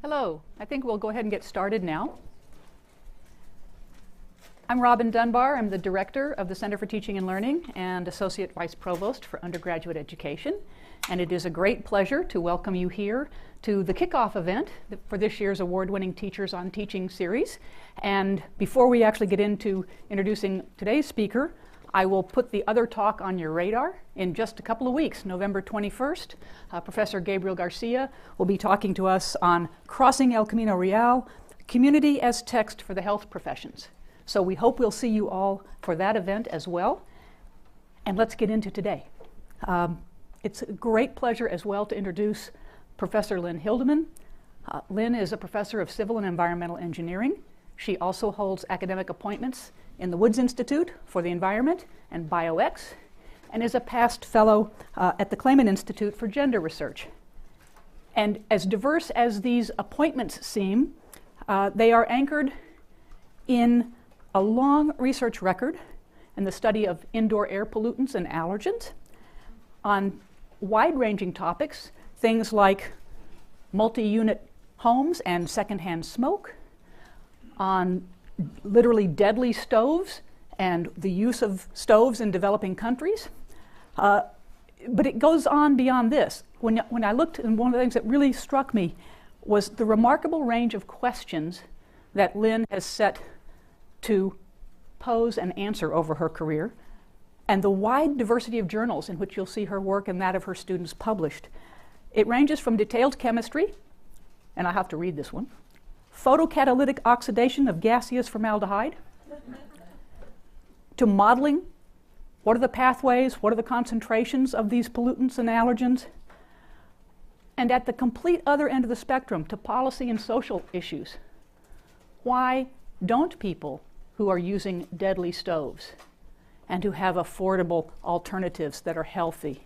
Hello, I think we'll go ahead and get started now. I'm Robin Dunbar. I'm the Director of the Center for Teaching and Learning and Associate Vice Provost for Undergraduate Education. And it is a great pleasure to welcome you here to the kickoff event for this year's award-winning Teachers on Teaching series. And before we actually get into introducing today's speaker, I will put the other talk on your radar in just a couple of weeks. November 21st, Professor Gabriel Garcia will be talking to us on Crossing El Camino Real, Community as Text for the Health Professions. So we hope we'll see you all for that event as well. And let's get into today. It's a great pleasure as well to introduce Professor Lynn Hildeman. Lynn is a professor of civil and environmental engineering. She also holds academic appointments in the Woods Institute for the Environment and BioX, and is a past fellow at the Clayman Institute for Gender Research. And as diverse as these appointments seem, they are anchored in a long research record in the study of indoor air pollutants and allergens on wide-ranging topics, things like multi-unit homes and secondhand smoke, on literally deadly stoves and the use of stoves in developing countries. But it goes on beyond this. When I looked, and one of the things that really struck me was the remarkable range of questions that Lynn has set to pose and answer over her career, and the wide diversity of journals in which you'll see her work and that of her students published. It ranges from detailed chemistry, and I have to read this one, photocatalytic oxidation of gaseous formaldehyde, to modeling, what are the pathways, what are the concentrations of these pollutants and allergens, and at the complete other end of the spectrum, to policy and social issues. Why don't people who are using deadly stoves and who have affordable alternatives that are healthy,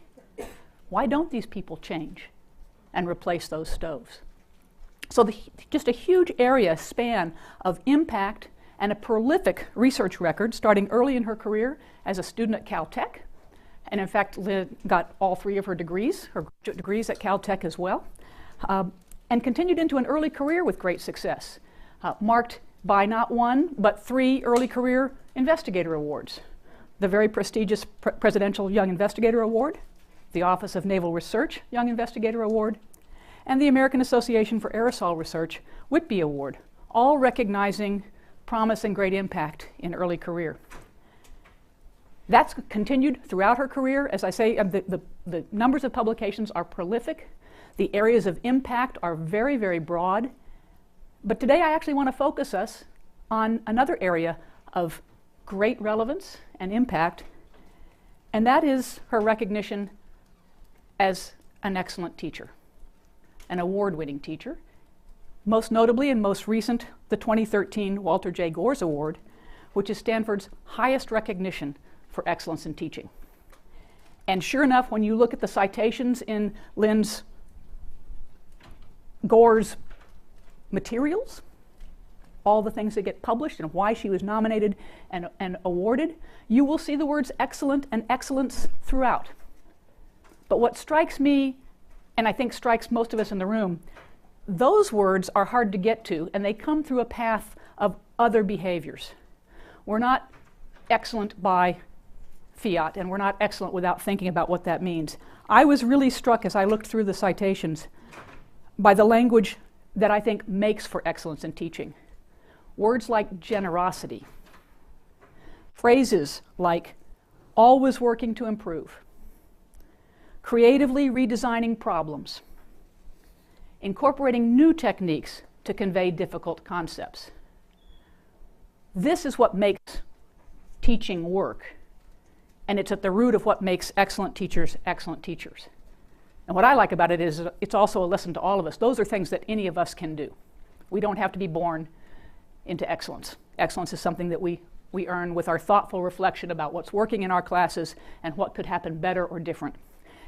why don't these people change and replace those stoves? So just a huge area span of impact and a prolific research record starting early in her career as a student at Caltech. And in fact, Lynn got all three of her degrees, her graduate degrees at Caltech as well, and continued into an early career with great success, marked by not one, but three early career investigator awards. The very prestigious Presidential Young Investigator Award, the Office of Naval Research Young Investigator Award, and the American Association for Aerosol Research Whitby Award, all recognizing promise and great impact in early career. That's continued throughout her career. As I say, the numbers of publications are prolific. The areas of impact are very, very broad. But today I actually want to focus us on another area of great relevance and impact, and that is her recognition as an excellent teacher, an award-winning teacher, most notably and most recent, the 2013 Walter J. Gores Award, which is Stanford's highest recognition for excellence in teaching. And sure enough, when you look at the citations in Lynn's Gores materials, all the things that get published and why she was nominated and awarded, you will see the words excellent and excellence throughout. But what strikes me, and I think strikes most of us in the room, those words are hard to get to, and they come through a path of other behaviors. We're not excellent by fiat, and we're not excellent without thinking about what that means. I was really struck as I looked through the citations by the language that I think makes for excellence in teaching. Words like generosity, phrases like always working to improve, creatively redesigning problems, incorporating new techniques to convey difficult concepts. This is what makes teaching work, and it's at the root of what makes excellent teachers excellent teachers. And what I like about it is it's also a lesson to all of us. Those are things that any of us can do. We don't have to be born into excellence. Excellence is something that we earn with our thoughtful reflection about what's working in our classes and what could happen better or different.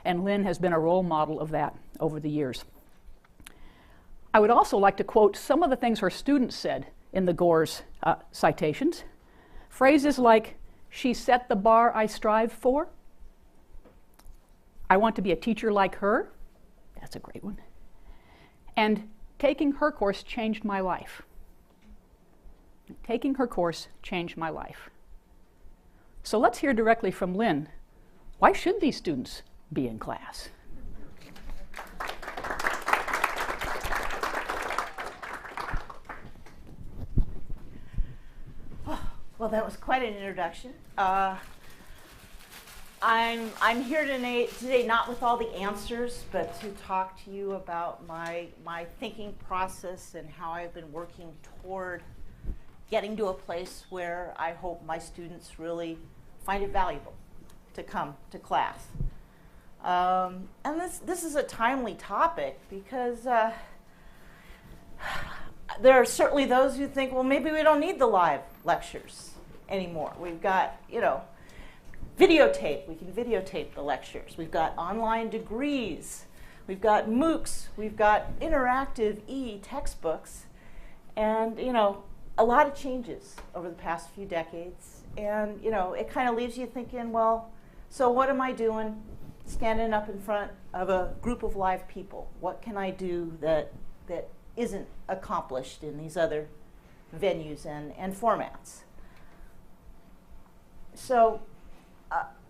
And Lynn has been a role model of that over the years. I would also like to quote some of the things her students said in the Gores citations. Phrases like, "She set the bar I strive for," "I want to be a teacher like her," that's a great one, and taking her course changed my life. Taking her course changed my life. So let's hear directly from Lynn. Why should these students be in class? Well, that was quite an introduction. I'm here today not with all the answers, but to talk to you about my thinking process and how I've been working toward getting to a place where I hope my students really find it valuable to come to class. And this is a timely topic because there are certainly those who think, well, maybe we don't need the live lectures anymore. We've got, videotape. We can videotape the lectures. We've got online degrees. We've got MOOCs. We've got interactive e-textbooks. And, a lot of changes over the past few decades. And, it kind of leaves you thinking, well, so what am I doing standing up in front of a group of live people? What can I do that isn't accomplished in these other venues and formats? So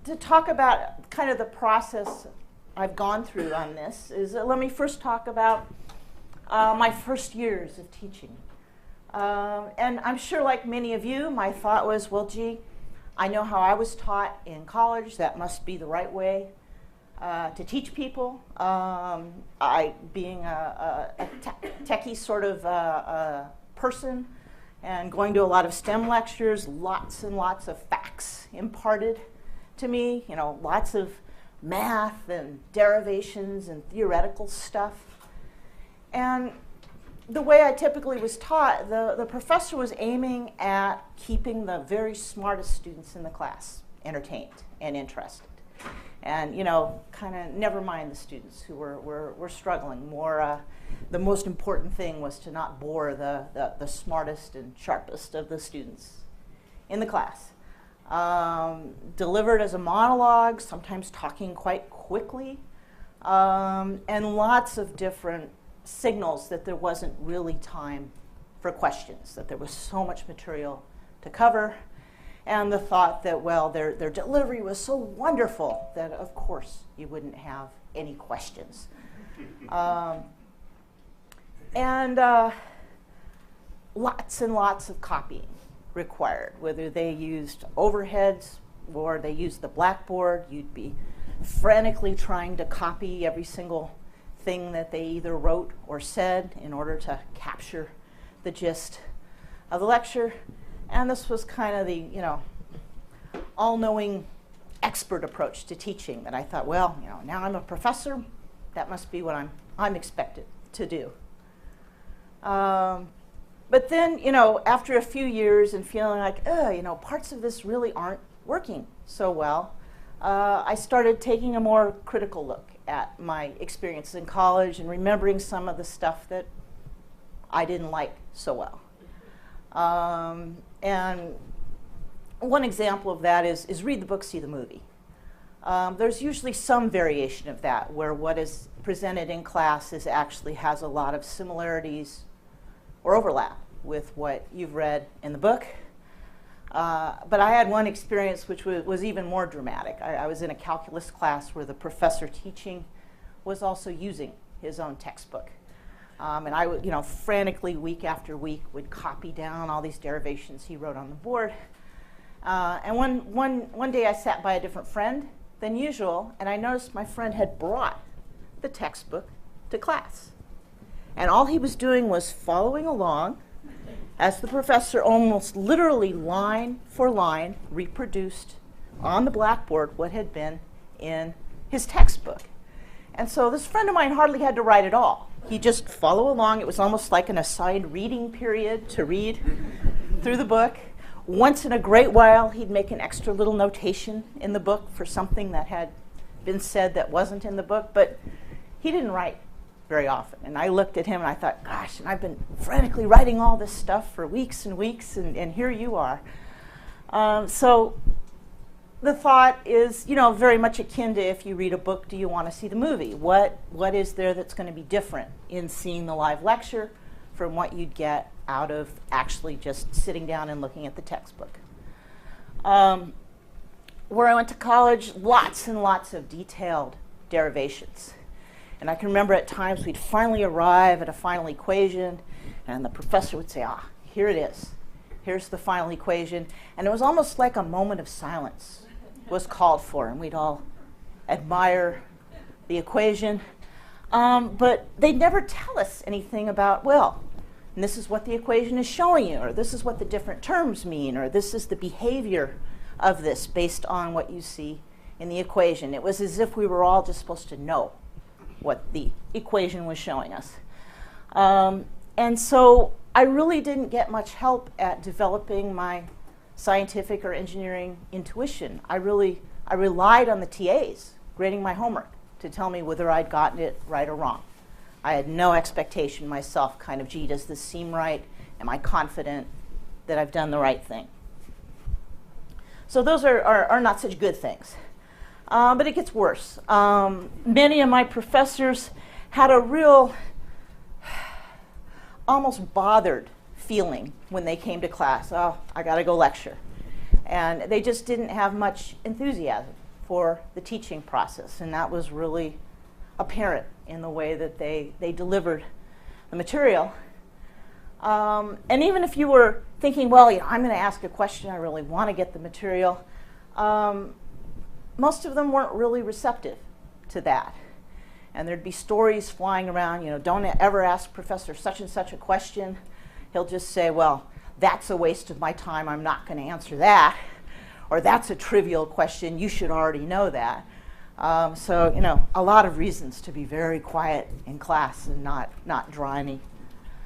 to talk about kind of the process I've gone through on this is let me first talk about my first years of teaching. And I'm sure like many of you, my thought was, well, gee, I know how I was taught in college. That must be the right way to teach people. I, being a techie sort of person and going to a lot of STEM lectures, lots and lots of facts imparted to me, lots of math and derivations and theoretical stuff. And the way I typically was taught, the professor was aiming at keeping the very smartest students in the class entertained and interested. And, kind of never mind the students who were struggling. More, the most important thing was to not bore the smartest and sharpest of the students in the class. Delivered as a monologue, sometimes talking quite quickly, and lots of different signals that there wasn't really time for questions, that there was so much material to cover, and the thought that, well, their delivery was so wonderful that, of course, you wouldn't have any questions. And lots and lots of copying required, whether they used overheads or they used the blackboard. You'd be frantically trying to copy every single thing that they either wrote or said in order to capture the gist of the lecture. And this was kind of the, all-knowing expert approach to teaching that I thought, well, now I'm a professor, that must be what I'm expected to do. But then, after a few years and feeling like, parts of this really aren't working so well, I started taking a more critical look at my experience in college and remembering some of the stuff that I didn't like so well. And one example of that is read the book, see the movie. There's usually some variation of that where what is presented in class actually has a lot of similarities or overlap with what you've read in the book. But I had one experience which was even more dramatic. I was in a calculus class where the professor teaching was also using his own textbook. And I would, frantically week after week would copy down all these derivations he wrote on the board. And one day I sat by a different friend than usual, and I noticed my friend had brought the textbook to class. And all he was doing was following along as the professor almost literally line for line reproduced on the blackboard what had been in his textbook. And so this friend of mine hardly had to write at all. He'd just follow along. It was almost like an assigned reading period to read through the book. Once in a great while, he'd make an extra little notation in the book for something that had been said that wasn't in the book, but he didn't write very often. And I looked at him and I thought, gosh, and I've been frantically writing all this stuff for weeks and weeks, and here you are. So the thought is, you know, very much akin to if you read a book, do you want to see the movie? What is there that's going to be different in seeing the live lecture from what you'd get out of actually just sitting down and looking at the textbook? Where I went to college, lots and lots of detailed derivations. And I can remember at times we'd finally arrive at a final equation, and the professor would say, here it is. Here's the final equation. And it was almost like a moment of silence was called for, and we'd all admire the equation. But they'd never tell us anything about, well, and this is what the equation is showing you, or this is what the different terms mean, or this is the behavior of this based on what you see in the equation. It was as if we were all just supposed to know what the equation was showing us. And so I really didn't get much help at developing my scientific or engineering intuition. I relied on the TAs grading my homework to tell me whether I'd gotten it right or wrong. I had no expectation myself, kind of, gee, does this seem right? Am I confident that I've done the right thing? So those are not such good things. But it gets worse. Many of my professors had a real, almost bothered feeling when they came to class. Oh, I got to go lecture. And they just didn't have much enthusiasm for the teaching process. And that was really apparent in the way that they delivered the material. And even if you were thinking, well, you know, I'm going to ask a question, I really want to get the material, most of them weren't really receptive to that. And there'd be stories flying around, you know, don't ever ask Professor such and such a question. He'll just say, well, that's a waste of my time, I'm not going to answer that. Or that's a trivial question, you should already know that. So, you know, a lot of reasons to be very quiet in class and not draw any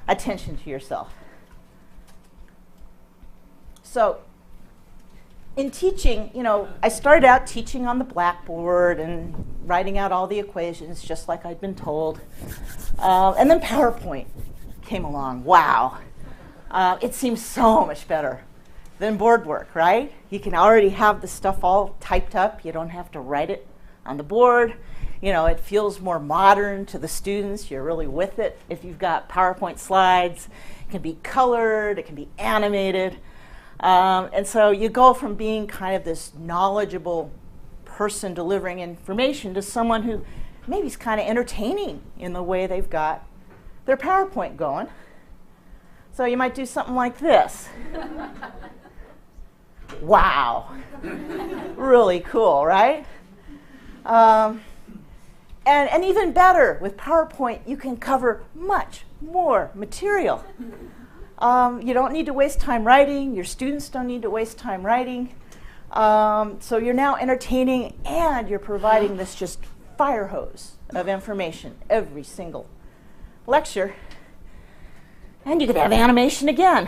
attention to yourself. So, in teaching, you know, I started out teaching on the blackboard and writing out all the equations just like I'd been told. And then PowerPoint came along. Wow. It seems so much better than board work, right? You can already have the stuff all typed up. You don't have to write it on the board. You know, it feels more modern to the students. You're really with it. If you've got PowerPoint slides, it can be colored, it can be animated. And so you go from being kind of this knowledgeable person delivering information to someone who maybe is kind of entertaining in the way they've got their PowerPoint going. So you might do something like this. Wow. Really cool, right? And even better, with PowerPoint, you can cover much more material. You don't need to waste time writing. Your students don't need to waste time writing. So you're now entertaining, and you're providing this just fire hose of information every single lecture. And you could have animation again,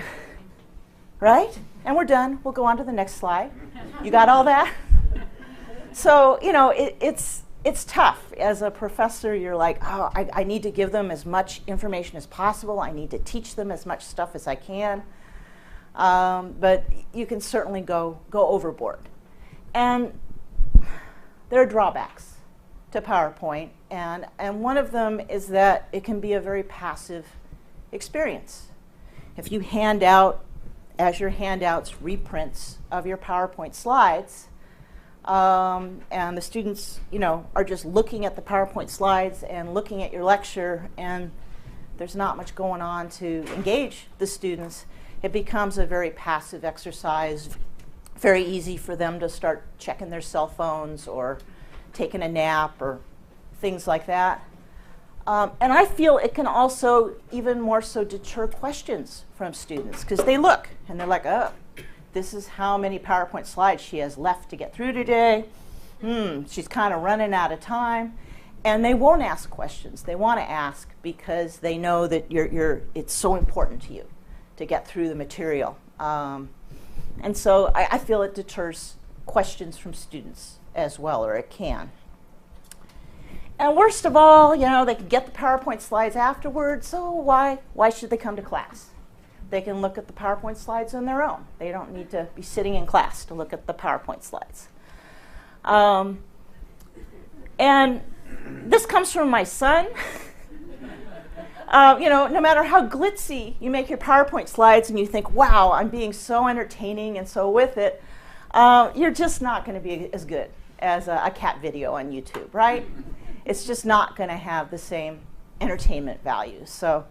right? And we're done. We'll go on to the next slide. You got all that? So, you know, it's tough. As a professor, you're like, oh, I need to give them as much information as possible. I need to teach them as much stuff as I can. But you can certainly go overboard. And there are drawbacks to PowerPoint. And one of them is that it can be a very passive experience. If you hand out, as your handouts, reprints of your PowerPoint slides, and the students, you know, are just looking at the PowerPoint slides and looking at your lecture, and there's not much going on to engage the students, it becomes a very passive exercise, very easy for them to start checking their cell phones or taking a nap or things like that. And I feel it can also even more so deter questions from students, because they look and they're like, oh, this is how many PowerPoint slides she has left to get through today. She's kind of running out of time. And they won't ask questions. They want to ask because they know that it's so important to you to get through the material. And so I feel it deters questions from students as well, or it can. And worst of all, you know, they can get the PowerPoint slides afterwards, so why should they come to class? They can look at the PowerPoint slides on their own. They don't need to be sitting in class to look at the PowerPoint slides. And this comes from my son. No matter how glitzy you make your PowerPoint slides and you think, wow, I'm being so entertaining and so with it, you're just not going to be as good as a cat video on YouTube, right? It's just not going to have the same entertainment value. So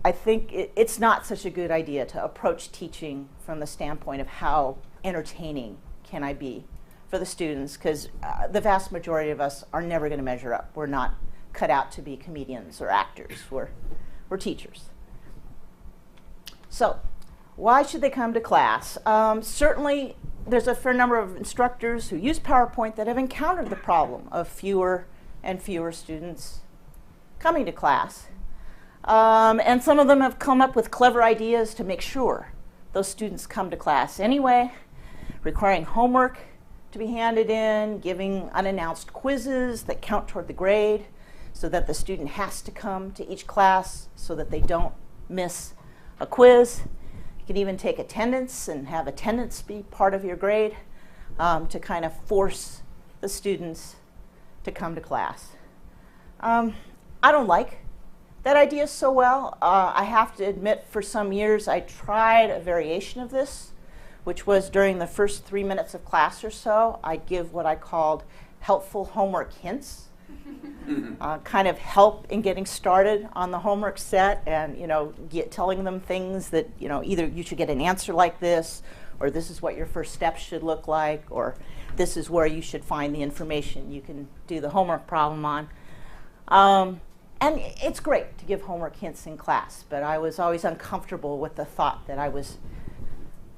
I think it's not such a good idea to approach teaching from the standpoint of how entertaining can I be for the students, because the vast majority of us are never going to measure up. We're not cut out to be comedians or actors. We're teachers. So why should they come to class? Certainly, there's a fair number of instructors who use PowerPoint that have encountered the problem of fewer and fewer students coming to class. And some of them have come up with clever ideas to make sure those students come to class anyway, requiring homework to be handed in, giving unannounced quizzes that count toward the grade so that the student has to come to each class so that they don't miss a quiz. You can even take attendance and have attendance be part of your grade to kind of force the students to come to class. I don't like that idea so well. I have to admit, for some years I tried a variation of this, which was during the first 3 minutes of class or so, I'd give what I called helpful homework hints, kind of help in getting started on the homework set, and telling them things that either you should get an answer like this, or this is what your first steps should look like, or this is where you should find the information you can do the homework problem on. And it's great to give homework hints in class, but I was always uncomfortable with the thought that I was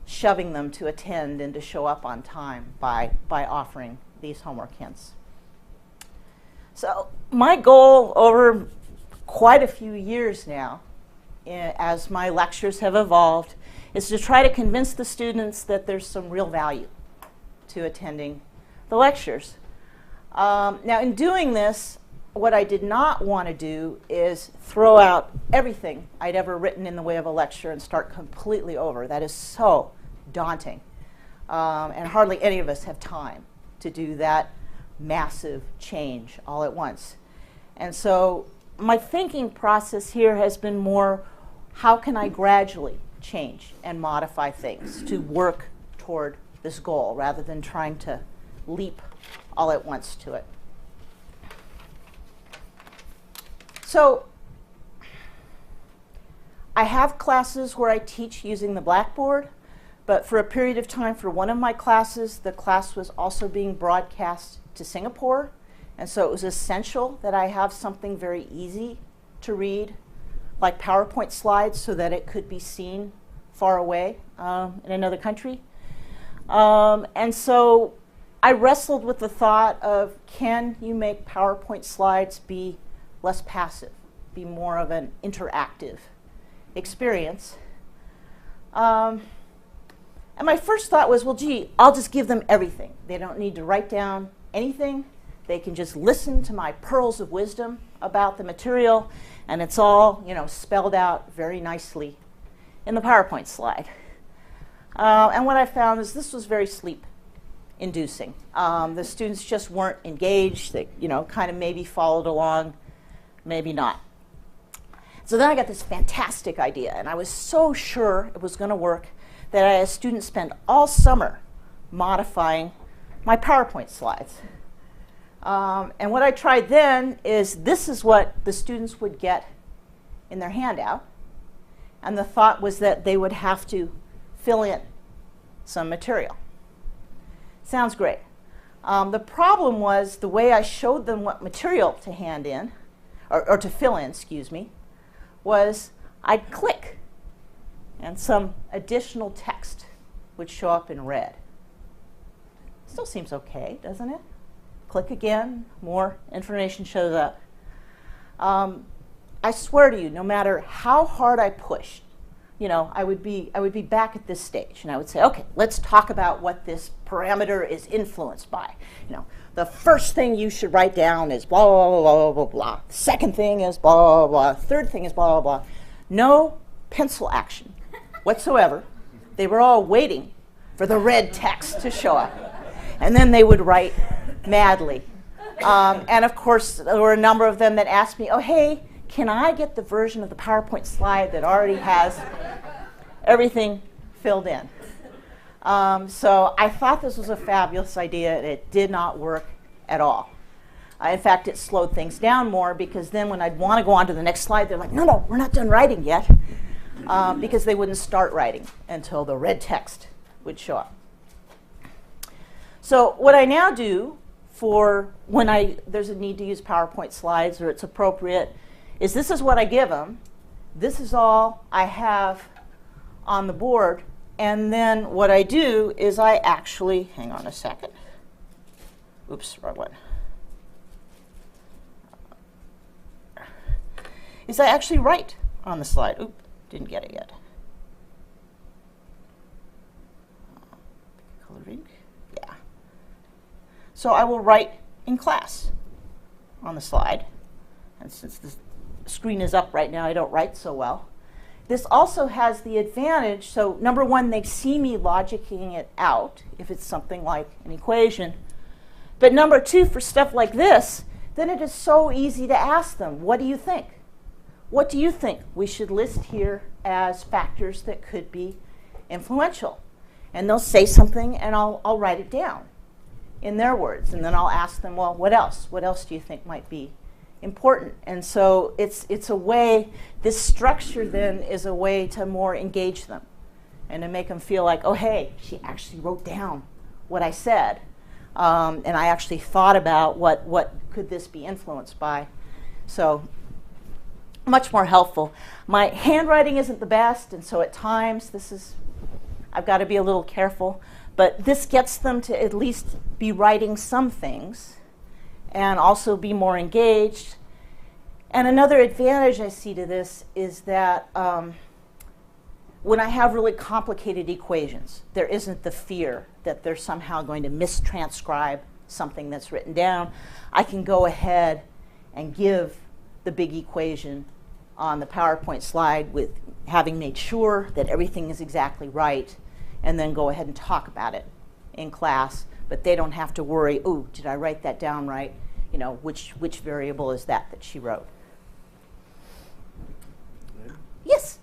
shoving them to attend and to show up on time by offering these homework hints. So my goal over quite a few years now, as my lectures have evolved, is to try to convince the students that there's some real value to attending the lectures. Now, in doing this, what I did not want to do is throw out everything I'd ever written in the way of a lecture and start completely over. That is so daunting. And hardly any of us have time to do that massive change all at once. And so my thinking process here has been more, how can I gradually change and modify things to work toward this goal rather than trying to leap all at once to it. So I have classes where I teach using the Blackboard, but for a period of time for one of my classes, the class was also being broadcast to Singapore, and so it was essential that I have something very easy to read, like PowerPoint slides, so that it could be seen far away in another country. And so I wrestled with the thought of, can you make PowerPoint slides be less passive, be more of an interactive experience? And my first thought was, well, gee, I'll just give them everything. They don't need to write down anything. They can just listen to my pearls of wisdom about the material, and it's all, spelled out very nicely in the PowerPoint slide. And what I found is this was very sleep-inducing. The students just weren't engaged. They, kind of maybe followed along, maybe not. So then I got this fantastic idea, and I was so sure it was going to work that I had students spend all summer modifying my PowerPoint slides. And what I tried then is, this is what the students would get in their handout. And the thought was that they would have to fill in some material. Sounds great. The problem was the way I showed them what material to hand in, or to fill in, excuse me, was I'd click and some additional text would show up in red. Still seems okay, doesn't it? Click again, more information shows up. I swear to you, no matter how hard I pushed, I would be back at this stage, and I would say, okay, let's talk about what this parameter is influenced by. The first thing you should write down is blah, blah, blah, blah, blah, blah. The second thing is blah, blah, blah. Third thing is blah, blah, blah. No pencil action whatsoever. They were all waiting for the red text to show up. And then they would write madly. And of course, there were a number of them that asked me, oh, hey, can I get the version of the PowerPoint slide that already has everything filled in? So I thought this was a fabulous idea, and it did not work at all. In fact, it slowed things down more, because then when I'd want to go on to the next slide, they're like, no, no, we're not done writing yet, because they wouldn't start writing until the red text would show up. So what I now do for when there's a need to use PowerPoint slides or it's appropriate is this is what I give them. This is all I have on the board. And then what I do is I actually, hang on a second. Oops, wrong one. Is I actually write on the slide. Oop, didn't get it yet. Coloring, yeah. So I will write in class on the slide. And since the screen is up right now, I don't write so well. This also has the advantage, so number one, they see me logicking it out if it's something like an equation. But number two, for stuff like this, then it is so easy to ask them, what do you think? What do you think we should list here as factors that could be influential? And they'll say something, and I'll write it down in their words. And then I'll ask them, well, what else? What else do you think might be important? And so it's a way, this structure then is a way to more engage them and to make them feel like, oh, hey, she actually wrote down what I said. And I actually thought about what could this be influenced by. So much more helpful. My handwriting isn't the best, and so at times I've got to be a little careful. But this gets them to at least be writing some things and also be more engaged. And another advantage I see to this is that when I have really complicated equations, there isn't the fear that they're somehow going to mistranscribe something that's written down. I can go ahead and give the big equation on the PowerPoint slide with having made sure that everything is exactly right, and then go ahead and talk about it in class. But they don't have to worry, oh, did I write that down right? You know, which variable is that she wrote? Lynn? Yes?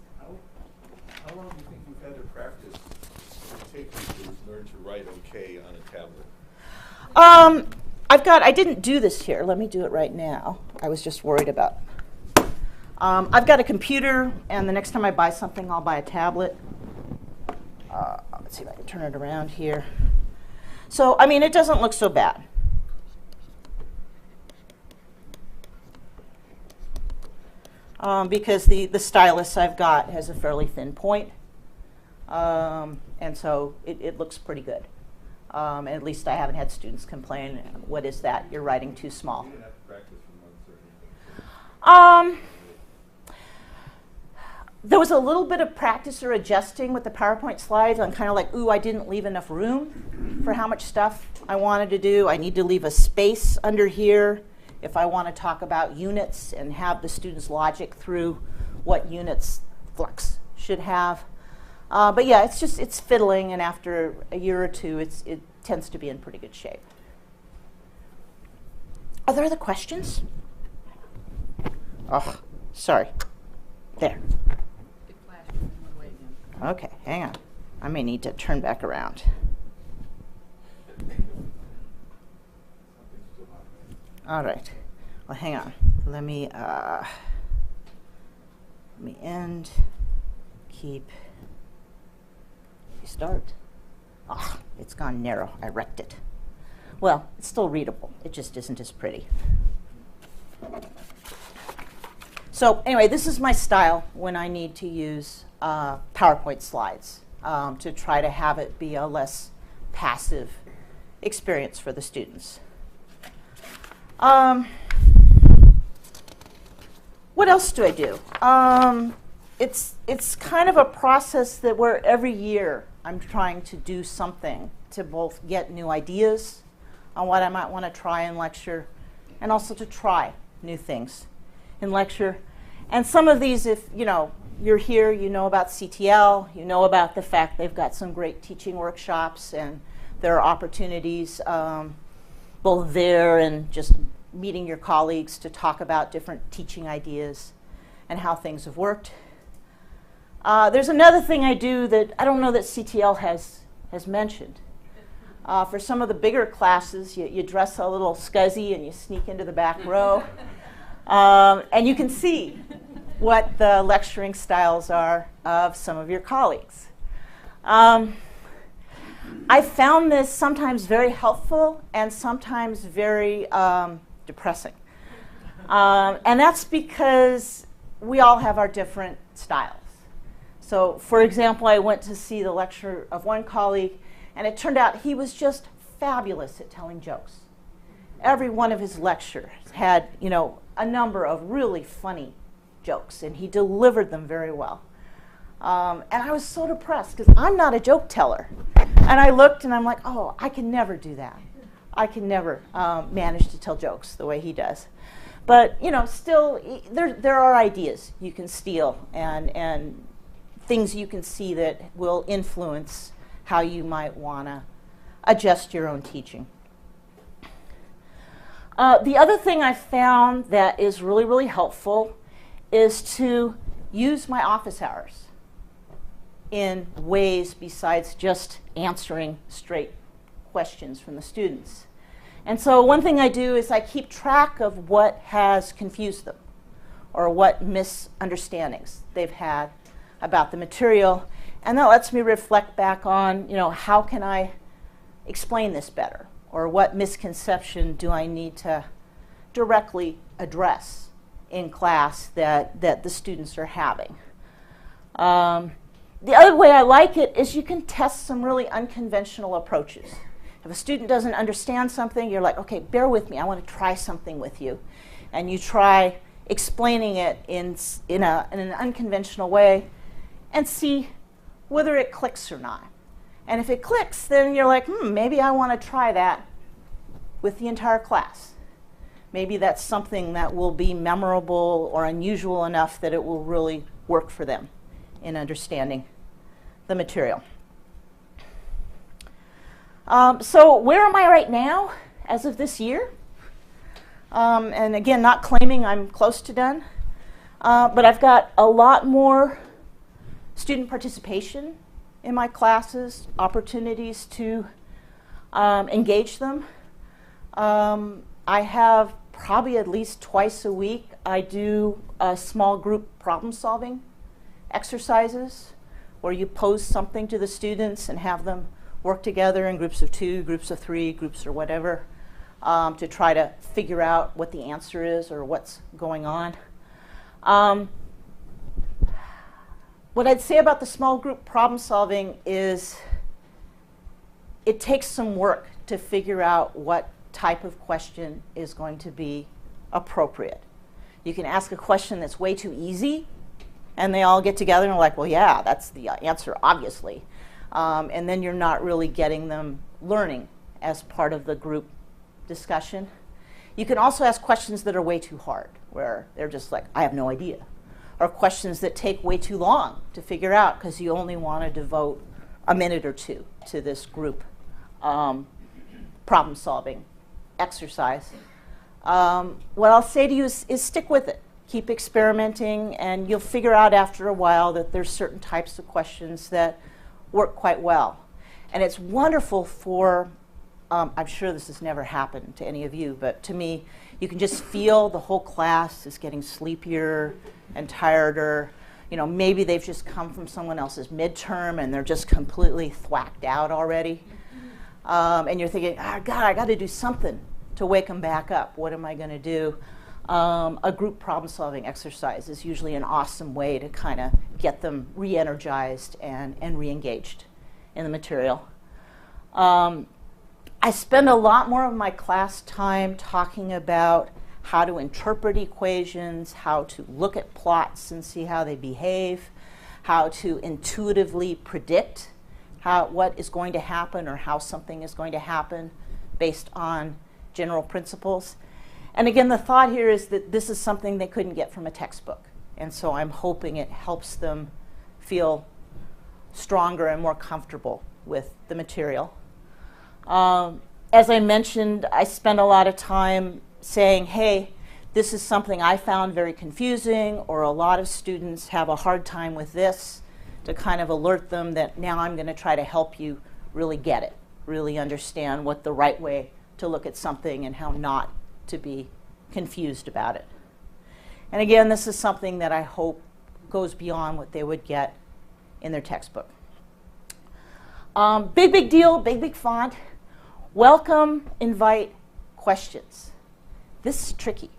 How long do you think you've had to practice to take you to learn to write okay on a tablet? I didn't do this here. Let me do it right now. I was just worried about. I've got a computer, and the next time I buy something, I'll buy a tablet. Let's see if I can turn it around here. So, I mean, it doesn't look so bad. Because the stylus I've got has a fairly thin point. And so it looks pretty good. And at least I haven't had students complain, what is that? You're writing too small. You didn't have to practice for months or anything. There was a little bit of practice or adjusting with the PowerPoint slides on kind of like, ooh, I didn't leave enough room for how much stuff I wanted to do. I need to leave a space under here if I want to talk about units and have the students logic through what units Flux should have. But yeah, it's fiddling, and after a year or two, it tends to be in pretty good shape. Are there other questions? Oh, sorry. There. Okay, hang on. I may need to turn back around. All right. Well, hang on. Let me end. Keep. Start. Ah, it's gone narrow. I wrecked it. Well, it's still readable. It just isn't as pretty. So anyway, this is my style when I need to use PowerPoint slides to try to have it be a less passive experience for the students. What else do I do? It's kind of a process that where every year I'm trying to do something to both get new ideas on what I might want to try in lecture, and also to try new things in lecture. And some of these, if you're here, you know about CTL, you know about the fact they've got some great teaching workshops, and There are opportunities both there and just meeting your colleagues to talk about different teaching ideas and how things have worked. There's another thing I do that I don't know that CTL has mentioned. For some of the bigger classes, you dress a little scuzzy and you sneak into the back row. And you can see what the lecturing styles are of some of your colleagues. I found this sometimes very helpful and sometimes very depressing. And that's because we all have our different styles. So, for example, I went to see the lecture of one colleague, and it turned out he was just fabulous at telling jokes. Every one of his lectures had, a number of really funny jokes, and he delivered them very well. And I was so depressed because I'm not a joke teller. And I looked and I'm like, oh, I can never do that. I can never manage to tell jokes the way he does. But, still, there are ideas you can steal and things you can see that will influence how you might want to adjust your own teaching. The other thing I found that is really, really helpful is to use my office hours in ways besides just answering straight questions from the students. And so one thing I do is I keep track of what has confused them or what misunderstandings they've had about the material, and that lets me reflect back on, how can I explain this better, or what misconception do I need to directly address in class that the students are having. The other way I like it is you can test some really unconventional approaches. If a student doesn't understand something, you're like, okay, bear with me, I want to try something with you. And you try explaining it in an unconventional way and see whether it clicks or not. And if it clicks, then you're like, maybe I want to try that with the entire class. Maybe that's something that will be memorable or unusual enough that it will really work for them in understanding the material. So where am I right now as of this year? And again, not claiming I'm close to done, but I've got a lot more student participation in my classes, opportunities to engage them. I have probably at least twice a week, I do small group problem solving exercises where you pose something to the students and have them work together in groups of 2, groups of 3, groups or whatever to try to figure out what the answer is or what's going on. What I'd say about the small group problem solving is it takes some work to figure out what type of question is going to be appropriate. You can ask a question that's way too easy, and they all get together and are like, well, yeah, that's the answer, obviously. And then you're not really getting them learning as part of the group discussion. You can also ask questions that are way too hard, where they're just like, I have no idea. Or questions that take way too long to figure out because you only want to devote a minute or two to this group problem-solving exercise. What I'll say to you is stick with it. Keep experimenting, and you'll figure out after a while that there's certain types of questions that work quite well. And it's wonderful for, I'm sure this has never happened to any of you, but to me, you can just feel the whole class is getting sleepier and tireder. Maybe they've just come from someone else's midterm and they're just completely thwacked out already. And you're thinking, God, I got to do something to wake them back up. What am I going to do? A group problem-solving exercise is usually an awesome way to kind of get them re-energized and re-engaged in the material. I spend a lot more of my class time talking about how to interpret equations, how to look at plots and see how they behave, how to intuitively predict what is going to happen or how something is going to happen based on general principles. And again, the thought here is that this is something they couldn't get from a textbook. And so I'm hoping it helps them feel stronger and more comfortable with the material. As I mentioned, I spend a lot of time saying, hey, this is something I found very confusing, or a lot of students have a hard time with this, to kind of alert them that now I'm going to try to help you really get it, really understand what the right way to look at something and how not to be confused about it. And again, this is something that I hope goes beyond what they would get in their textbook. Big deal, big font. Welcome, invite, questions. This is tricky.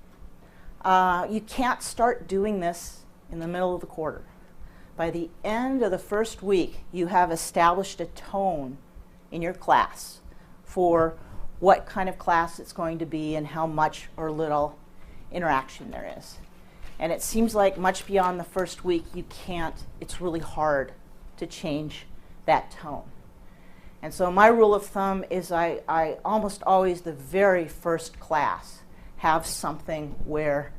You can't start doing this in the middle of the quarter. By the end of the first week, you have established a tone in your class for what kind of class it's going to be and how much or little interaction there is. And it seems like much beyond the first week, you can't, it's really hard to change that tone. And so my rule of thumb is I almost always, the very first class, have something where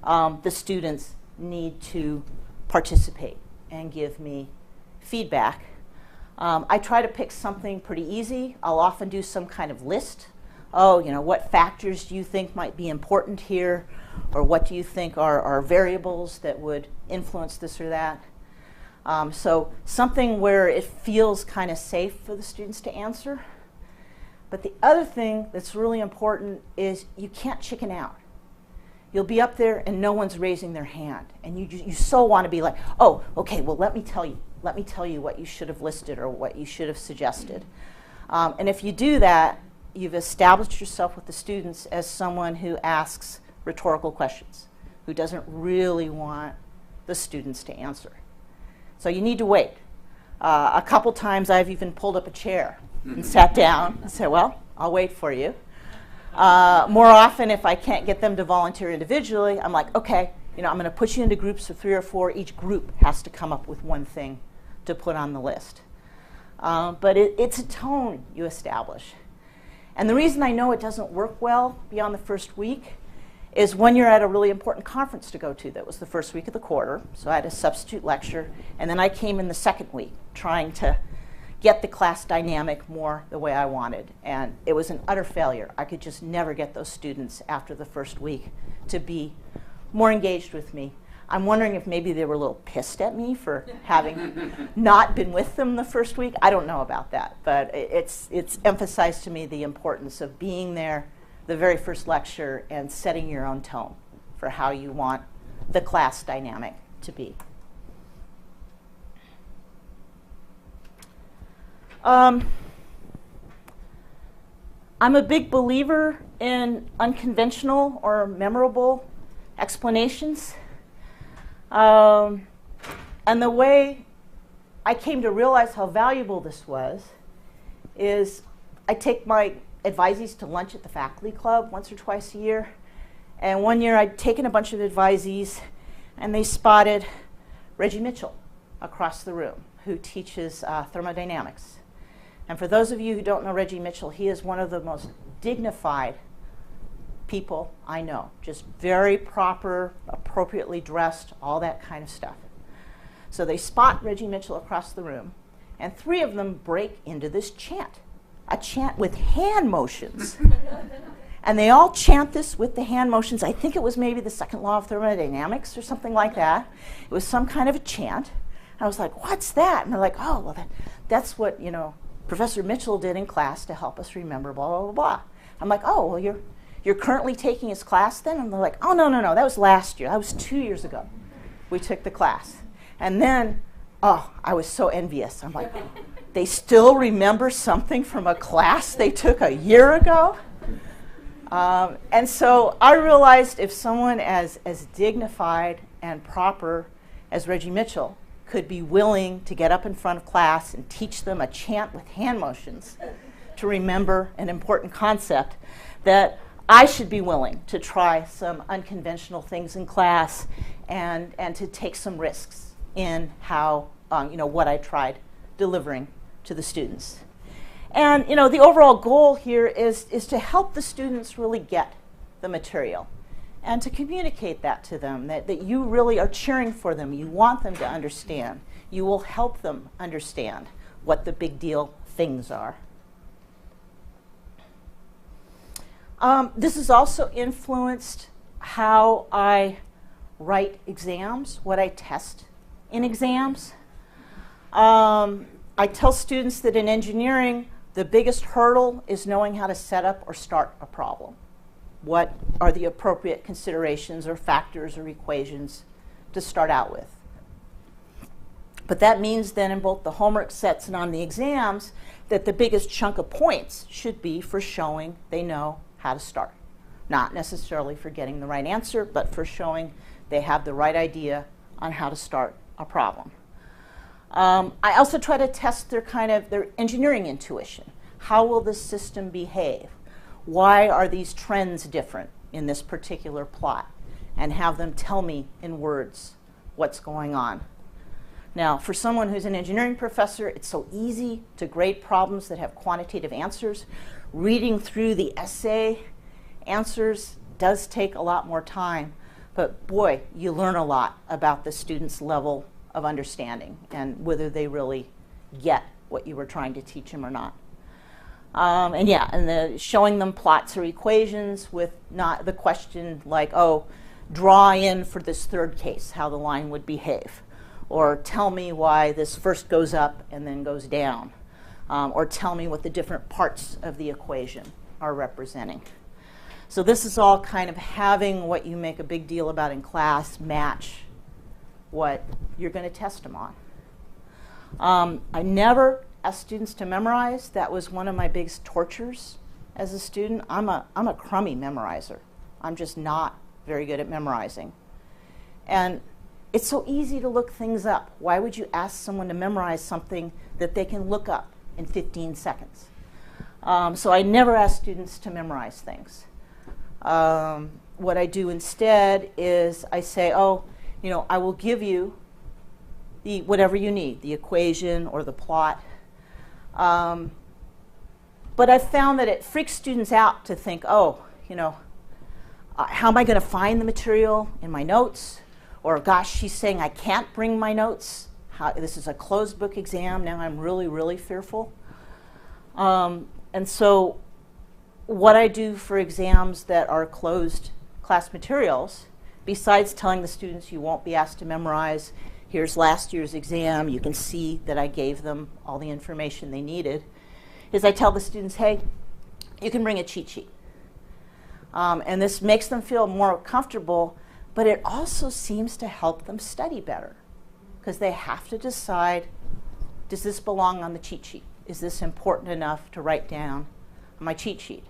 the students need to participate and give me feedback. I try to pick something pretty easy. I'll often do some kind of list. Oh, you know, what factors do you think might be important here? Or what do you think are variables that would influence this or that? So something where it feels kind of safe for the students to answer. But the other thing that's really important is you can't chicken out. You'll be up there and no one's raising their hand. And you so want to be like, oh, okay, well, let me tell you. Let me tell you what you should have listed or what you should have suggested. And if you do that, you've established yourself with the students as someone who asks rhetorical questions, who doesn't really want the students to answer. So you need to wait. A couple times I've even pulled up a chair and sat down and said, well, I'll wait for you. More often, if I can't get them to volunteer individually, I'm like, okay, you know, I'm going to put you into groups of 3 or 4. Each group has to come up with one thing to put on the list. But it's a tone you establish. And the reason I know it doesn't work well beyond the first week is when you're at a really important conference to go to. That was the first week of the quarter, so I had a substitute lecture, and then I came in the second week trying to get the class dynamic more the way I wanted. And it was an utter failure. I could just never get those students after the first week to be more engaged with me. I'm wondering if maybe they were a little pissed at me for having not been with them the first week. I don't know about that, but it's emphasized to me the importance of being there the very first lecture and setting your own tone for how you want the class dynamic to be. I'm a big believer in unconventional or memorable explanations. And the way I came to realize how valuable this was is I take my advisees to lunch at the faculty club once or twice a year. And one year I'd taken a bunch of advisees and they spotted Reggie Mitchell across the room, who teaches thermodynamics. And for those of you who don't know Reggie Mitchell, he is one of the most dignified people I know. Just very proper, appropriately dressed, all that kind of stuff. So they spot Reggie Mitchell across the room, and 3 of them break into this chant, a chant with hand motions. And they all chant this with the hand motions. I think it was maybe the second law of thermodynamics or something like that. It was some kind of a chant. I was like, what's that? And they're like, oh, well, that's what, you know, Professor Mitchell did in class to help us remember blah, blah, blah, blah. I'm like, oh, well, you're currently taking his class then? And they're like, oh, no, that was last year. That was 2 years ago we took the class. And then, oh, I was so envious. I'm like, they still remember something from a class they took a year ago? And so I realized if someone as dignified and proper as Reggie Mitchell could be willing to get up in front of class and teach them a chant with hand motions to remember an important concept, that I should be willing to try some unconventional things in class and to take some risks in how, what I tried delivering to the students. And the overall goal here is to help the students really get the material and to communicate that to them, that you really are cheering for them. You want them to understand. You will help them understand what the big deal things are. This has also influenced how I write exams, what I test in exams. I tell students that in engineering, the biggest hurdle is knowing how to set up or start a problem. What are the appropriate considerations or factors or equations to start out with? But that means then in both the homework sets and on the exams that the biggest chunk of points should be for showing they know how to start. Not necessarily for getting the right answer, but for showing they have the right idea on how to start a problem. I also try to test their engineering intuition. How will this system behave? Why are these trends different in this particular plot? And have them tell me in words what's going on. Now, for someone who's an engineering professor, it's so easy to grade problems that have quantitative answers. Reading through the essay answers does take a lot more time, but boy, you learn a lot about the student's level of understanding and whether they really get what you were trying to teach them or not. And showing them plots or equations with not the question like, oh, draw in for this third case how the line would behave, or tell me why this first goes up and then goes down, or tell me what the different parts of the equation are representing. So this is all kind of having what you make a big deal about in class match what you're going to test them on. I never asked students to memorize. That was one of my biggest tortures as a student. I'm a crummy memorizer. I'm just not very good at memorizing. And it's so easy to look things up. Why would you ask someone to memorize something that they can look up in 15 seconds? So I never ask students to memorize things. What I do instead is I say, oh, I will give you whatever you need, the equation or the plot. But I've found that it freaks students out to think, oh, how am I going to find the material in my notes? Or, gosh, she's saying I can't bring my notes. This is a closed book exam. Now I'm really, really fearful. And so what I do for exams that are closed class materials, besides telling the students you won't be asked to memorize, here's last year's exam, you can see that I gave them all the information they needed, is I tell the students, hey, you can bring a cheat sheet. And this makes them feel more comfortable, but it also seems to help them study better, because they have to decide, does this belong on the cheat sheet? Is this important enough to write down on my cheat sheet?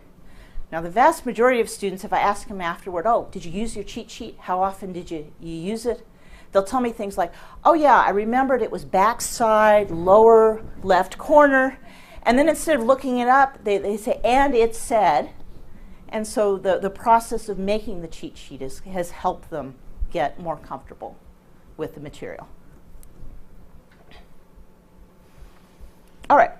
Now, the vast majority of students, if I ask them afterward, oh, did you use your cheat sheet? How often did you use it? They'll tell me things like, oh yeah, I remembered it was backside, lower left corner. And then instead of looking it up, they say, and it said. And so the process of making the cheat sheet has helped them get more comfortable with the material. All right.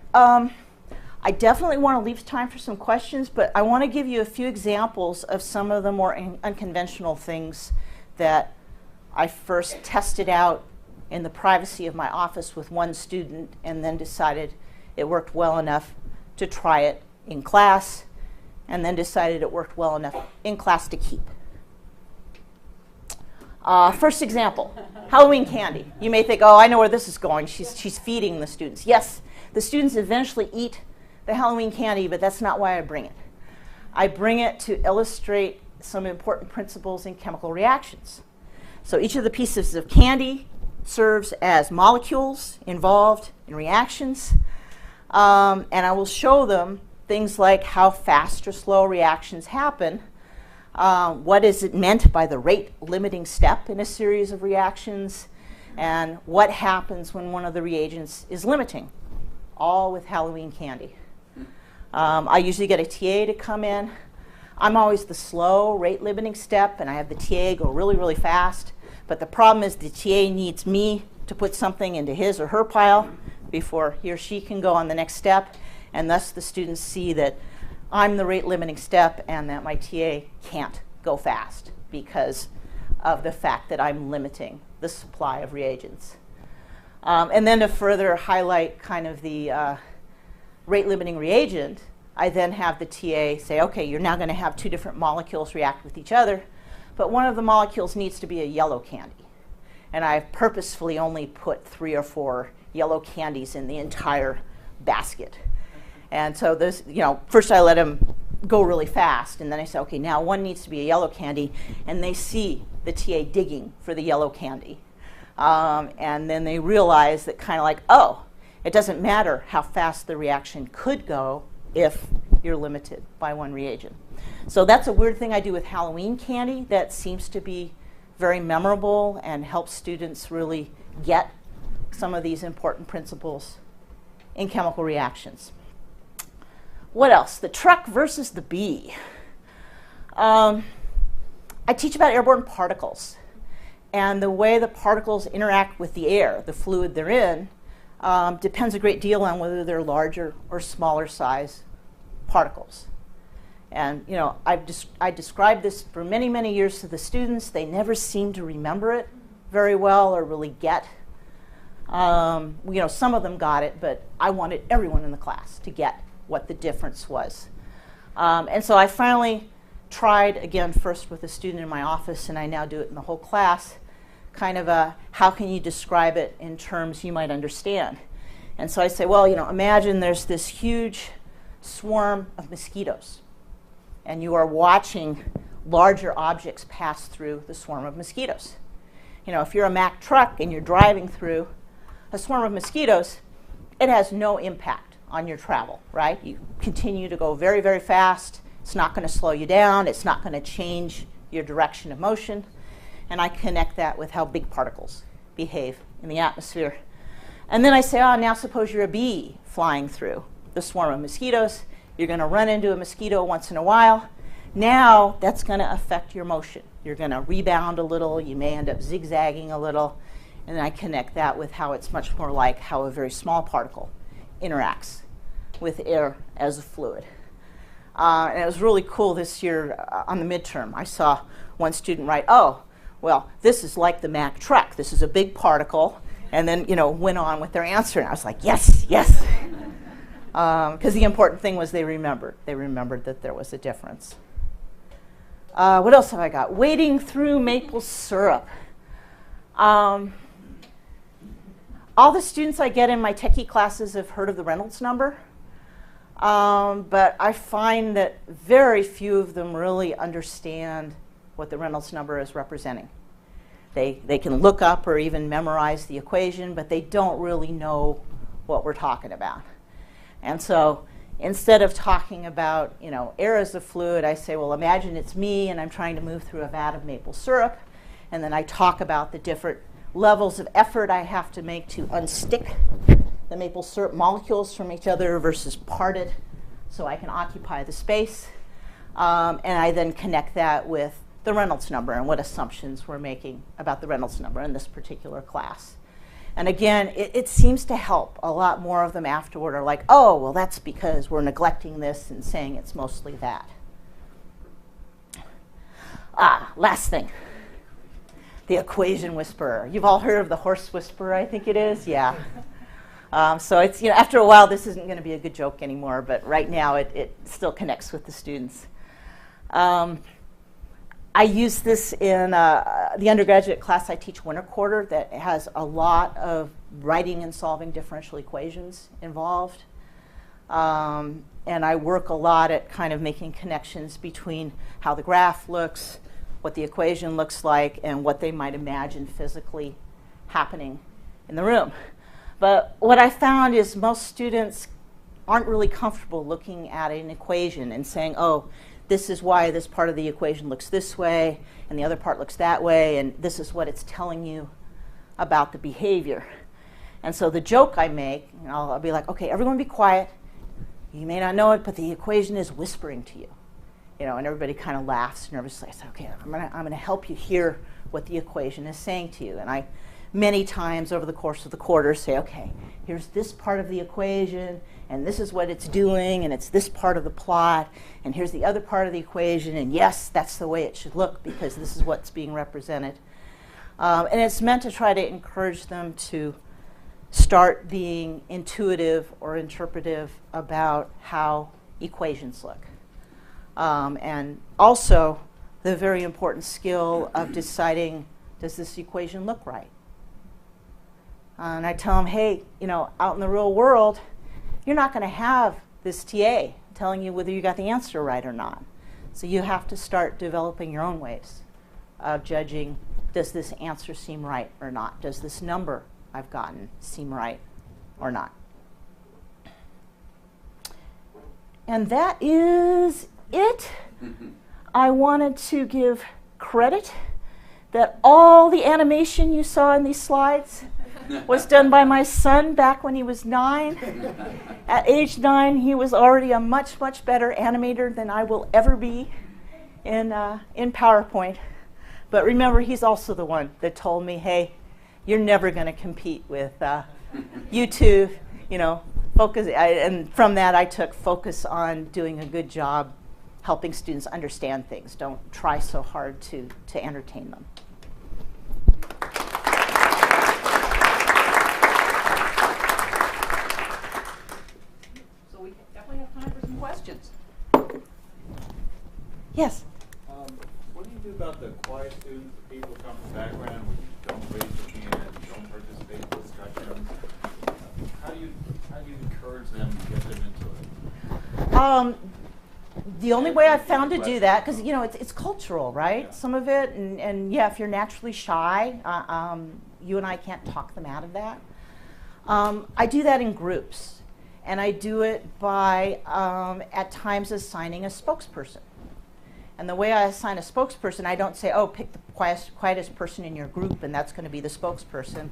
I definitely want to leave time for some questions, but I want to give you a few examples of some of the more unconventional things that I first tested out in the privacy of my office with one student and then decided it worked well enough to try it in class, and then decided it worked well enough in class to keep. First example, Halloween candy. You may think, oh, I know where this is going. She's feeding the students. Yes, the students eventually eat the Halloween candy, but that's not why I bring it. I bring it to illustrate some important principles in chemical reactions. So each of the pieces of candy serves as molecules involved in reactions, and I will show them things like how fast or slow reactions happen, what is it meant by the rate limiting step in a series of reactions, and what happens when one of the reagents is limiting, all with Halloween candy. I usually get a TA to come in. I'm always the slow rate limiting step, and I have the TA go really, really fast. But the problem is the TA needs me to put something into his or her pile before he or she can go on the next step. And thus the students see that I'm the rate limiting step and that my TA can't go fast because of the fact that I'm limiting the supply of reagents. And then to further highlight kind of the rate limiting reagent, I then have the TA say, okay, you're now going to have two different molecules react with each other, but one of the molecules needs to be a yellow candy. And I've purposefully only put 3 or 4 yellow candies in the entire basket. And so this, first I let them go really fast, and then I say, okay, now one needs to be a yellow candy, and they see the TA digging for the yellow candy. And then they realize that kind of like, oh, it doesn't matter how fast the reaction could go if you're limited by one reagent. So that's a weird thing I do with Halloween candy that seems to be very memorable and helps students really get some of these important principles in chemical reactions. What else? The truck versus the bee. I teach about airborne particles. And the way the particles interact with the air, the fluid they're in, depends a great deal on whether they're larger or smaller size particles. And I described this for many, many years to the students. They never seem to remember it very well or really get. Some of them got it, but I wanted everyone in the class to get what the difference was. And so I finally tried, again, first with a student in my office, and I now do it in the whole class, kind of how can you describe it in terms you might understand? And so I say, well, imagine there's this huge swarm of mosquitoes, and you are watching larger objects pass through the swarm of mosquitoes. If you're a Mack truck and you're driving through a swarm of mosquitoes, it has no impact on your travel, right? You continue to go very, very fast. It's not going to slow you down. It's not going to change your direction of motion. And I connect that with how big particles behave in the atmosphere. And then I say, now suppose you're a bee flying through the swarm of mosquitoes. You're going to run into a mosquito once in a while. Now that's going to affect your motion. You're going to rebound a little. You may end up zigzagging a little. And then I connect that with how it's much more like how a very small particle interacts with air as a fluid. And it was really cool this year on the midterm. I saw one student write, oh, well, this is like the Mack truck. This is a big particle. And then, went on with their answer. And I was like, yes, yes. Because the important thing was they remembered. They remembered that there was a difference. What else have I got? Wading through maple syrup. All the students I get in my techie classes have heard of the Reynolds number. But I find that very few of them really understand what the Reynolds number is representing. They can look up or even memorize the equation, but they don't really know what we're talking about. And so instead of talking about, air as a fluid, I say, well, imagine it's me and I'm trying to move through a vat of maple syrup. And then I talk about the different levels of effort I have to make to unstick the maple syrup molecules from each other versus part it so I can occupy the space. And I then connect that with the Reynolds number and what assumptions we're making about the Reynolds number in this particular class. And again, it seems to help. A lot more of them afterward are like, oh, well, that's because we're neglecting this and saying it's mostly that. Last thing. The equation whisperer. You've all heard of the horse whisperer, I think it is? Yeah. So it's, after a while, this isn't going to be a good joke anymore, but right now it still connects with the students. I use this in the undergraduate class I teach winter quarter that has a lot of writing and solving differential equations involved. And I work a lot at kind of making connections between how the graph looks, what the equation looks like, and what they might imagine physically happening in the room. But what I found is most students aren't really comfortable looking at an equation and saying, oh, this is why this part of the equation looks this way, and the other part looks that way, and this is what it's telling you about the behavior. And so the joke I make, I'll be like, okay, everyone be quiet. You may not know it, but the equation is whispering to you. And everybody kind of laughs nervously. I say, okay, I'm gonna help you hear what the equation is saying to you. And I, many times over the course of the quarter, say, okay, here's this part of the equation, and this is what it's doing, and it's this part of the plot, and here's the other part of the equation, and yes, that's the way it should look because this is what's being represented. And it's meant to try to encourage them to start being intuitive or interpretive about how equations look. And also the very important skill of deciding, does this equation look right? And I tell them, hey, you know, out in the real world, you're not going to have this TA telling you whether you got the answer right or not. So you have to start developing your own ways of judging, does this answer seem right or not? Does this number I've gotten seem right or not? And that is it. I wanted to give credit that all the animation you saw in these slides was done by my son back when he was 9. At age 9, he was already a much, much better animator than I will ever be in PowerPoint. But remember, he's also the one that told me, hey, you're never going to compete with YouTube, you know, focus. And from that, I took focus on doing a good job helping students understand things. Don't try so hard to entertain them. So we definitely have time for some questions. Yes? What do you do about the quiet students, the people who come from background where you don't raise your hand, you don't participate in discussions? How do you encourage them to get them into it? The only way I've found to do that, because you know it's cultural, right? Yeah. Some of it, and yeah, if you're naturally shy, you and I can't talk them out of that. I do that in groups, and I do it by at times assigning a spokesperson. And the way I assign a spokesperson, I don't say, oh, pick the quietest person in your group, and that's going to be the spokesperson.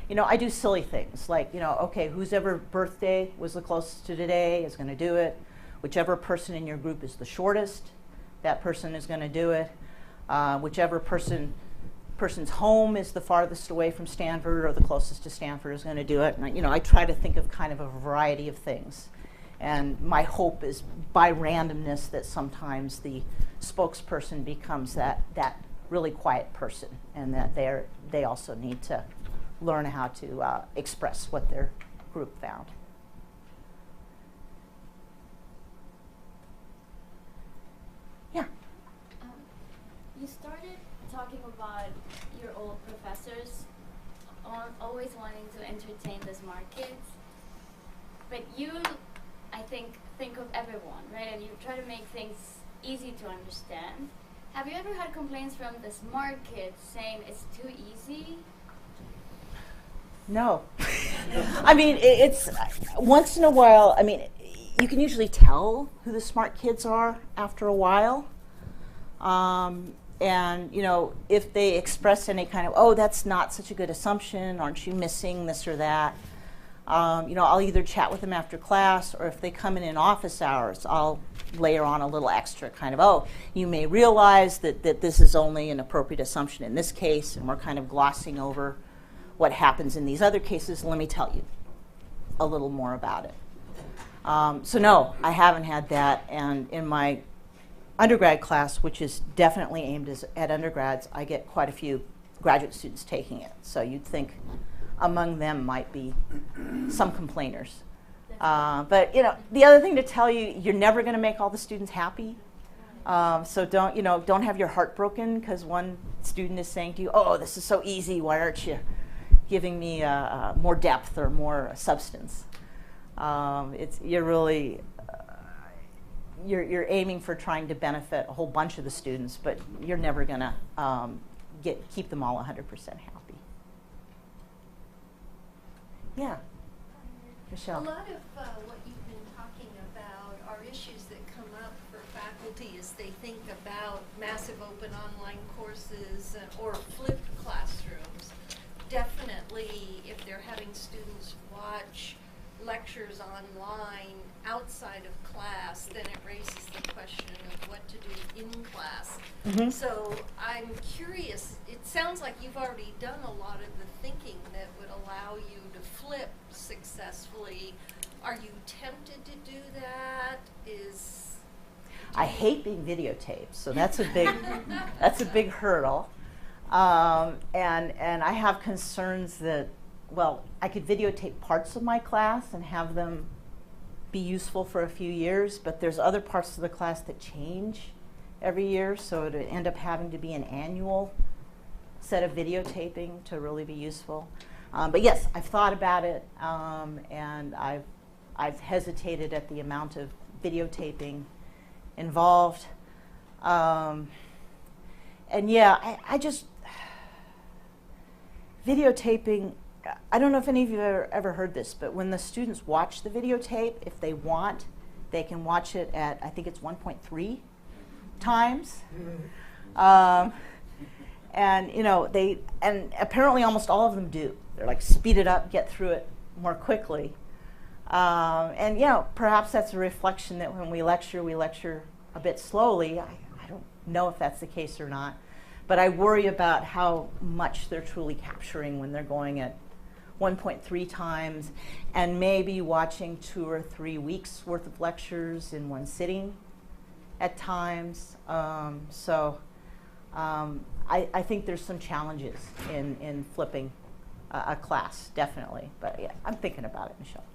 You know, I do silly things like, you know, okay, whose ever birthday was the closest to today is going to do it. Whichever person in your group is the shortest, that person is going to do it. Whichever person's home is the farthest away from Stanford or the closest to Stanford is going to do it. And, you know, I try to think of kind of a variety of things. And my hope is by randomness that sometimes the spokesperson becomes that really quiet person, and that they also need to learn how to express what their group found. Yeah. You started talking about your old professors always wanting to entertain the smart kids, but you, I think of everyone, right? And you try to make things easy to understand. Have you ever had complaints from the smart kids saying it's too easy? No. I mean, it's once in a while, I mean, you can usually tell who the smart kids are after a while. And, you know, if they express any kind of, oh, that's not such a good assumption, aren't you missing this or that? You know, I'll either chat with them after class, or if they come in office hours, I'll layer on a little extra kind of, oh, you may realize that this is only an appropriate assumption in this case, and we're kind of glossing over what happens in these other cases. Let me tell you a little more about it. So no, I haven't had that. And in my undergrad class, which is definitely aimed at undergrads, I get quite a few graduate students taking it. So you'd think among them might be some complainers. But you know, the other thing to tell you, you're never going to make all the students happy. So don't have your heart broken because one student is saying to you, "Oh, this is so easy. Why aren't you giving me more depth or more substance?" You're really you're aiming for trying to benefit a whole bunch of the students, but you're never going to keep them all 100% happy. Yeah, Michelle. A lot of what you've been talking about are issues that come up for faculty as they think about massive open online courses or flipped classrooms. Definitely, if they're having students watch lectures online outside of class, then it raises the question of what to do in class. Mm-hmm. So I'm curious, it sounds like you've already done a lot of the thinking that would allow you to flip successfully. Are you tempted to do that? I hate being videotaped, so that's a big hurdle. And I have concerns that, well, I could videotape parts of my class and have them be useful for a few years, but there's other parts of the class that change every year, so it would end up having to be an annual set of videotaping to really be useful. But yes, I've thought about it, and I've hesitated at the amount of videotaping involved. And yeah, I just, videotaping, I don't know if any of you have ever heard this, but when the students watch the videotape, if they want, they can watch it at, I think it's 1.3 times. And you know, and apparently almost all of them do. They're like, speed it up, get through it more quickly. And you know, perhaps that's a reflection that when we lecture a bit slowly. I don't know if that's the case or not, but I worry about how much they're truly capturing when they're going at 1.3 times and maybe watching 2 or 3 weeks worth of lectures in one sitting at times. I think there's some challenges in flipping a class, definitely. But yeah, I'm thinking about it, Michelle.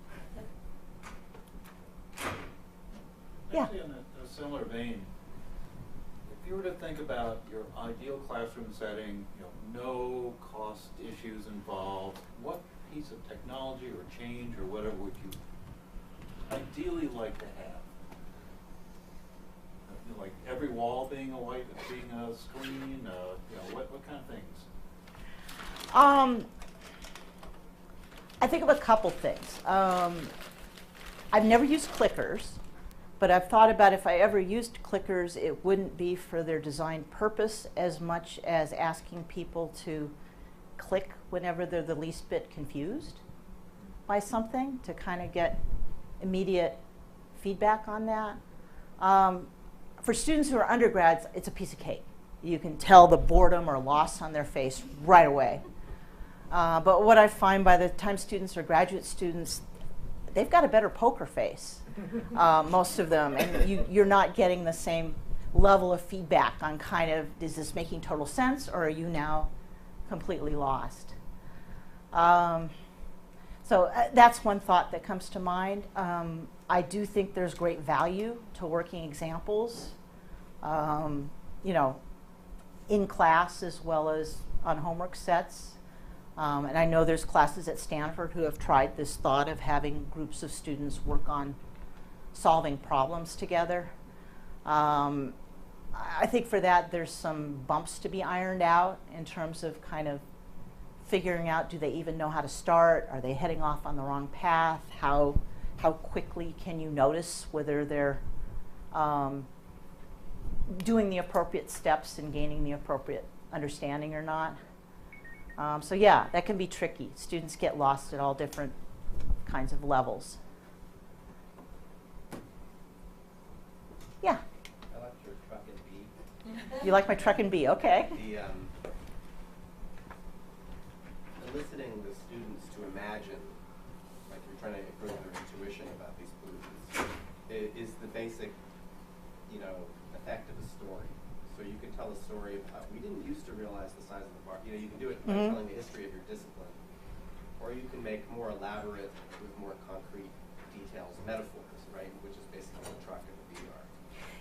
Yeah. Actually, in a similar vein, if you were to think about your ideal classroom setting, you know, no cost issues involved, what piece of technology or change or whatever would you ideally like to have? You know, like every wall being a screen, you know, what kind of things? I think of a couple things. I've never used clickers, but I've thought about if I ever used clickers, it wouldn't be for their design purpose as much as asking people to click whenever they're the least bit confused by something to kind of get immediate feedback on that. For students who are undergrads, it's a piece of cake. You can tell the boredom or loss on their face right away. But what I find by the time students are graduate students, they've got a better poker face, most of them, and you're not getting the same level of feedback on kind of, is this making total sense, or are you now completely lost? So that's one thought that comes to mind. I do think there's great value to working examples, you know, in class as well as on homework sets. And I know there's classes at Stanford who have tried this thought of having groups of students work on solving problems together. I think for that there's some bumps to be ironed out in terms of kind of figuring out, do they even know how to start? Are they heading off on the wrong path? How quickly can you notice whether they're doing the appropriate steps and gaining the appropriate understanding or not? So yeah, that can be tricky. Students get lost at all different kinds of levels. Yeah? I like your truck and bee. You like my truck and bee, okay. The eliciting the students to imagine, like you're trying to improve their intuition about these foods, is the basic, you know, effect of a story. So you can tell a story about, we didn't used to realize the size of the bar. You know, you can do it by telling the history of your discipline. Or you can make more elaborate, with more concrete details, metaphors, right? Which is basically what the truck and the bee are.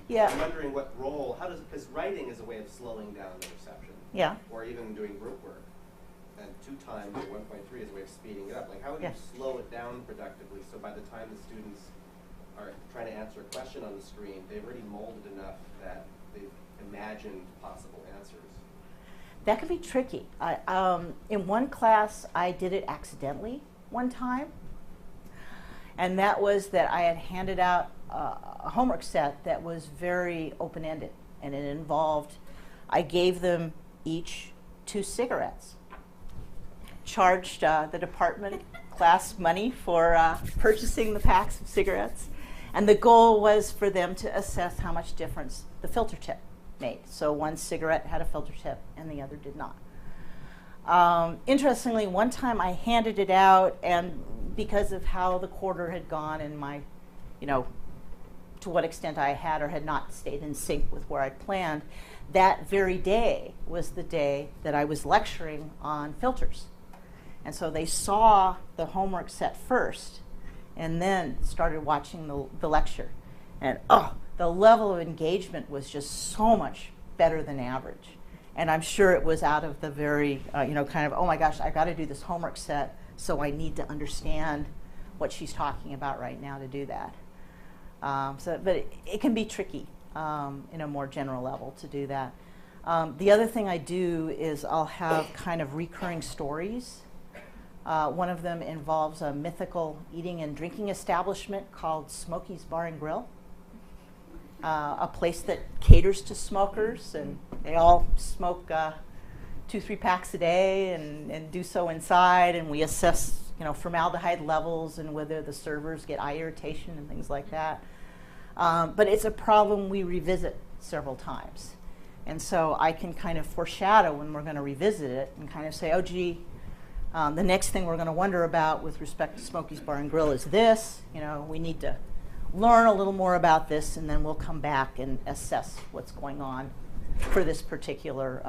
Yeah. I'm wondering what role, because writing is a way of slowing down the reception. Yeah. Or even doing group work. And 2 times or 1.3 is a way of speeding it up. Like, how would Yeah. you slow it down productively so by the time the students are trying to answer a question on the screen, they've already molded enough that they've imagined possible answers? That can be tricky. In one class, I did it accidentally one time. And that was that I had handed out a homework set that was very open-ended. And it involved, I gave them each 2 cigarettes. Charged the department class money for purchasing the packs of cigarettes. And the goal was for them to assess how much difference the filter tip made. So one cigarette had a filter tip and the other did not. Interestingly, one time I handed it out, and because of how the quarter had gone and my, you know, to what extent I had or had not stayed in sync with where I'd planned, that very day was the day that I was lecturing on filters. And so they saw the homework set first, and then started watching the lecture. And oh, the level of engagement was just so much better than average. And I'm sure it was out of the very, kind of, oh my gosh, I've got to do this homework set, so I need to understand what she's talking about right now to do that. But it can be tricky in a more general level to do that. The other thing I do is I'll have kind of recurring stories. One of them involves a mythical eating and drinking establishment called Smokey's Bar and Grill, a place that caters to smokers, and they all smoke 2-3 packs a day and do so inside, and we assess formaldehyde levels and whether the servers get eye irritation and things like that. But it's a problem we revisit several times. And so I can kind of foreshadow when we're going to revisit it and kind of say, oh, gee, the next thing we're going to wonder about with respect to Smokey's Bar and Grill is this. We need to learn a little more about this, and then we'll come back and assess what's going on for this particular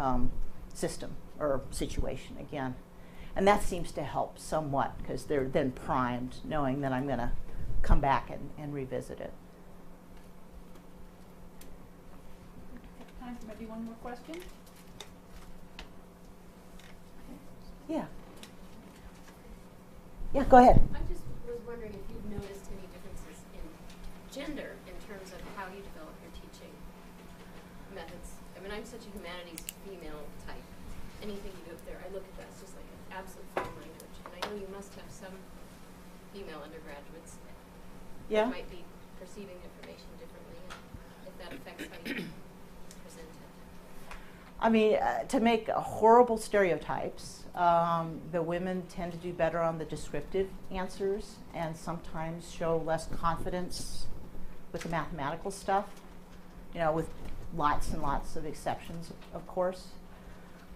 system or situation again. And that seems to help somewhat because they're then primed knowing that I'm going to come back and revisit it. Time for maybe one more question? Yeah. Yeah, go ahead. I just was wondering if you've noticed any differences in gender in terms of how you develop your teaching methods. I mean, I'm such a humanities female type. Anything you do up there, I look at that, it's just like an absolute foreign language. And I know you must have some female undergraduates that might be perceiving information differently, and if that affects how you present it. I mean, to make horrible stereotypes, the women tend to do better on the descriptive answers and sometimes show less confidence with the mathematical stuff, with lots and lots of exceptions, of course.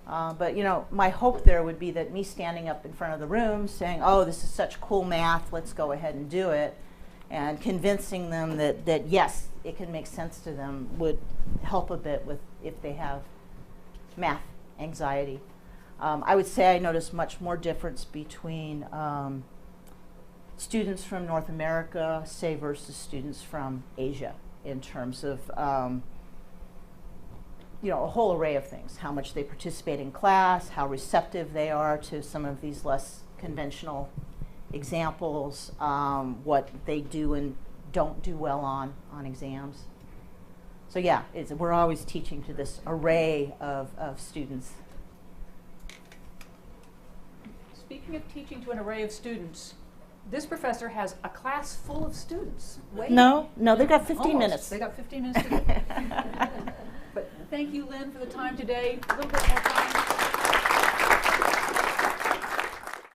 But my hope there would be that me standing up in front of the room saying, oh, this is such cool math, let's go ahead and do it, and convincing them that yes, it can make sense to them would help a bit with if they have math anxiety. I would say I notice much more difference between students from North America, say, versus students from Asia in terms of a whole array of things, how much they participate in class, how receptive they are to some of these less conventional examples, what they do and don't do well on exams. So yeah, we're always teaching to this array of students. Speaking of teaching to an array of students, this professor has a class full of students. No, they've got 15 Almost. minutes. They got 15 minutes to go. But thank you, Lynn, for the time today. A little bit more time.